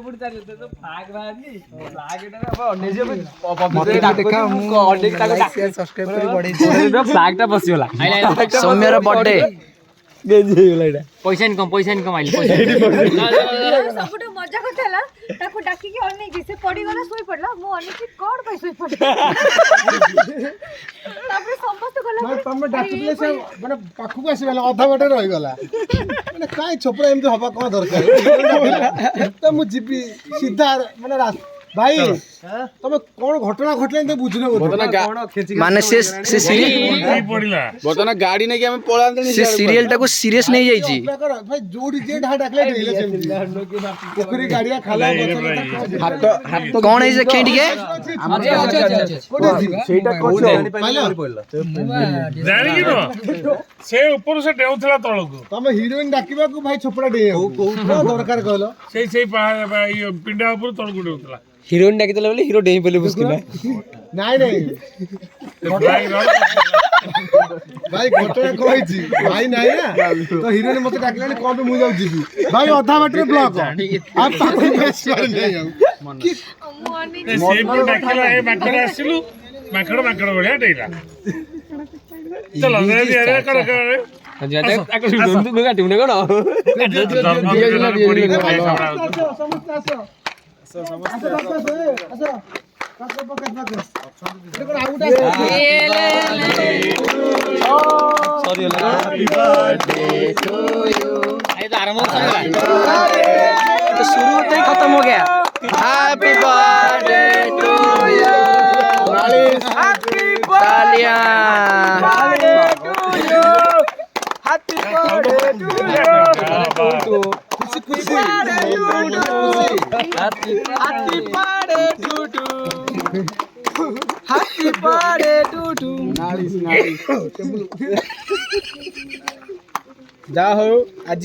Foot ଚାଲି ତ flag ବାହାରିନି ଫ୍ଲାଗଟା ନିଜେ ଦେଖା ମୁଁ ସବସ୍କ୍ରାଇବ କରି ବଢେଇଛି ଫ୍ଲାଗ ଟା ପସିଗଲା ସୌମ୍ୟର ବर्थडे पैसा इनकम आइल सबुठु मजा କଥା ହେଲା ତାକୁ ଡାକିକି ଅନେଇକି ସେ ପଡ଼ିଗଲା ଶୋଇ ପଡିଲା ମୁଁ ଅନେଇକି କଣ ପାଇଁ ଶୋଇ ପଡିଲା ତାପରେ ସମସ୍ତେ ଗଲା ମାନେ ତମେ ଡାକୁଥିଲେ ସେ ମାନେ ପାଖକୁ ଆସିଗଲା ଅଧା ବାଟେ ରହିଗଲା ମାନେ କାଇଁ ଛୋପରା ଏମିତି ହବା କଣ ଦରକାର ତ ମୁଁ ଯିବି ସିଧା ମାନେ भाई तमे कोन घटना घटले त बुझिनो माने से सीरियल पड़िला बर्तन गाड़ी नै कि हम पळांत से सीरियल टाको सीरियस नहीं जाई छी भाई जोडी जे ढा डाकले देले सेमती पोखरी गाड़िया खाला हाथ हाथ कोन है से खेंडी के सेटा कोच जानि कि न से ऊपर से डेउथला तळको तमे हीरोइन डाकिबा को भाई छोपड़ा डे को दरकार कहलो से पिंडा ऊपर तळको डेउथला हीरोइन डाकितले बोले हीरो डेई पले बुझकिना नहीं नहीं भाई घटना कहै छी भाई नहीं ना तो हीरोइन मते डाकलानी कोन पे मु जाउ जीबी भाई आधा बाटे ब्लॉक आप पाखु बेस कर नहीं जाऊ कि से डाकला ए माकड़ आसिलु माकड़ बढिया डेइला चलो रे कर जाते आको सुंदर नुगा टिमने कोन समस्त शुरू होते ही खत्म हो गया happy birthday to you happy तालियां हैप्पी बर्थडे टू यू खुशी खुशी happy birthday happy birthday to जा हो आज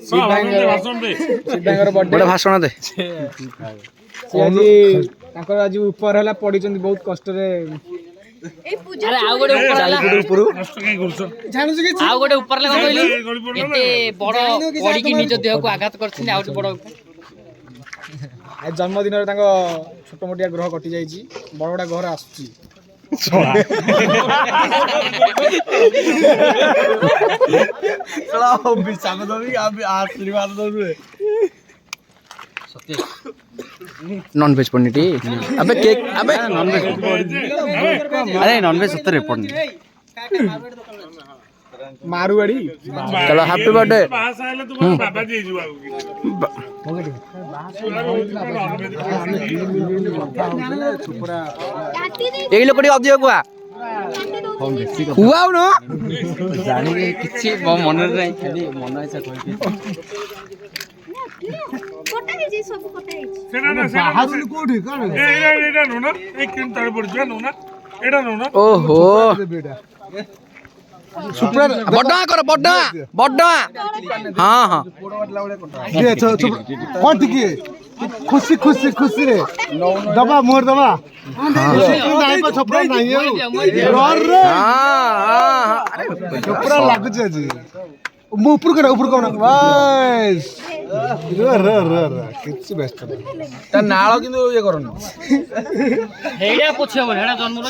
सिद्धांगर बर्थडे भाषण दे आज तांकर आज ऊपर हला पड़ी बहुत कष्ट रे ए पूजा अरे आउ गोटे ऊपर हला नष्ट काई करछन जानु कि आउ गोटे ऊपर हला कहली एते बड़ पड़ी कि निज देह को आघात करछन आउ बड़ आज जन्मदिन रे तांको छोट मोटिया ग्रह कटि जाईची बड़ बड़ा घर आसुची नॉन वेज पड़नी टी अबे केक अबे नॉन वेज अरे नॉन वेज सत्तर पड़नी मारुआड़ी चलो हैप्पी बर्थडे पास आले तुम्हारा बाबा जी जुआ यही लोग अधिक कुआ खुआउ न जानी किछि मन रे खाली मन इच्छा कोइ कोटा हे जे सब कोटा हे सेना ना सेना हाजुल कोठी कोन एटा नो ना एक किन तळे पडछ नो ना एटा नो ना ओहो बेटा सुपर बड्डा कर बड्डा बड्डा हां हां के कोन टिके खुशी खुशी खुशी रे दबा मोर दबा नहीं को छपरा नहीं है रोर रे हां हां अरे छपरा लागु छ जी मु ऊपर कर बस रे रे रे रे किछ बेस्ट ता नाळ किंतु ये करन हेडा पुछे बोल हेडा जन्म रो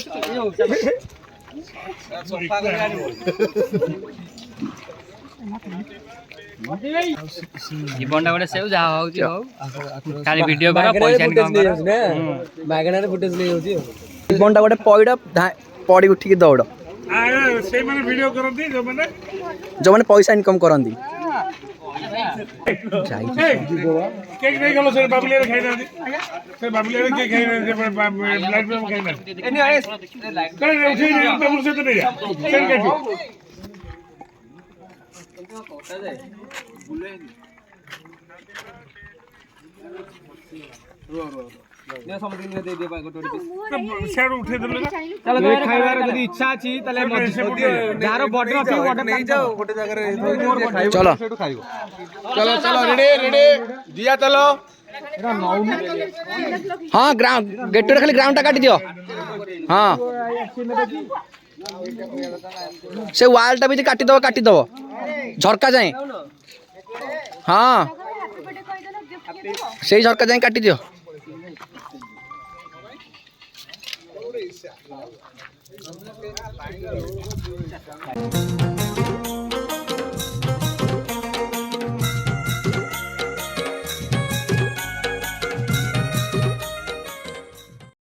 जीवन गोटे सेव जहाँ हो खाली वीडियो कर पैसा इनकम कर बागनारे फुटेज ले होची बंडा गोटे पइड पड़ी उठिक दौड़ आ से माने वीडियो करंती जो माने पैसा इनकम करंती केक नहीं गलो से बाबुले रे खाइना से बाबुले रे केक खाइना से लाइट में खाइना एनी आए करे उठी नहीं बाबुल से तो नहीं सेन काटो ने समथिंग दे दे बा गोटो शेयर उठे देले ना चलो खाइबार जदी इच्छा अछि तले जार बॉर्डर अछि बॉर्डर नहीं जाओ गोटे जगह रे चलो चलो चलो रेडी रेडी दिया चलो हाँ ग्राउंड गेट खाली ग्राउंड टा काटी दियो हाँ से वाल टा भी काटी दबो झरका जाए हाँ ସେଇ ଝରକା ଯାଇ କାଟିଦିଅ।